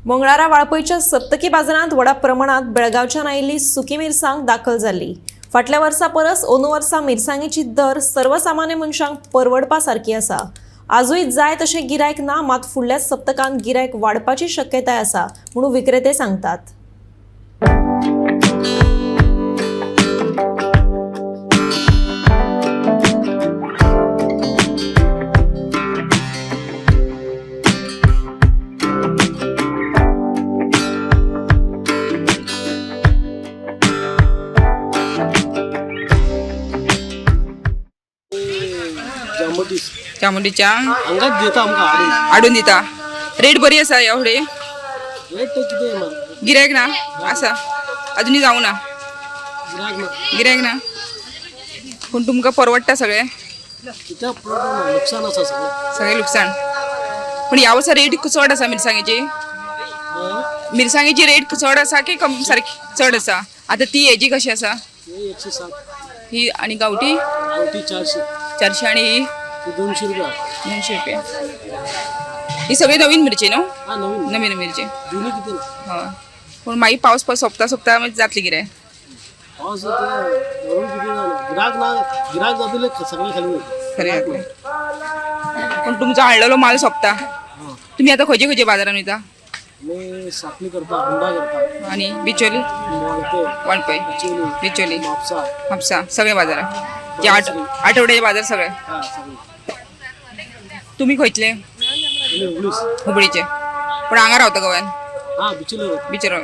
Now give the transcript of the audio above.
मंगळारा वाळपयच्या सप्तकी बाजारात व्हडा प्रमाणात बेळगावच्यान आयिल्ली सुकी मिरसांग दाखल जाल्ली। फाटल्या वर्सा परस अंदू वर्सा मिरसांगेची दर सर्वसामान्य मनशांक परवडपा सारखी आसा। आजूय जाय तशें गिरायक ना, मात फुडल्या सप्तकांत गिरायक वाडपाची शक्यताय आसा म्हणून विक्रेते सांगतात। चामुंडीच्या अंगात देता आमका आडून दिता। रेट बरी आसा ह्या फुडें? रेट तो किती मार गिरायक ना आसा अजूनही जाऊ ना गिराक ना गिरायक ना पूण तुमकां परवडटा सगळें? कित्याक प्रॉब्लेम नुकसान आसा सगळें सगळें लुकसाण। पूण ह्या वर्सा रेट चड आसा मिरसांगेची? मिरसांगेची रेट चड आसा की कमी सारकी चड आसा? आतां ती हेजी कशी आसा? 160 ही आनी गांवठी गावठी 400 400 आनी ही 200 रुपया 200 रुपया। ही सगळी नवीन मिरची न्हू? हा नवीन नवीन मिरची जुनी किती ना हय। पूण मागीर पावस सोंपता सोंपता मागीर जातली कितें? पावस येते वरून किती ना गिराक जातले सगळे खाली वयता खरें जातलें। पूण तुमचो हाडलेलो माल सोंपता। तुमी आतां खंयचे खंयचे बाजारान वयता? मी साखळी करता हुंडा करता आनी बिचोली मोळते वाळपय चिली बिचोली म्हापसा म्हापसा सगळे बाजारात जे आठवड्याचे बाजार सगळे। हा सगळे तुम्ही खंयतले? आणि 19 हुबळीचे? पूण हांगा रावता गोव्यान हा बिचले बिचरो?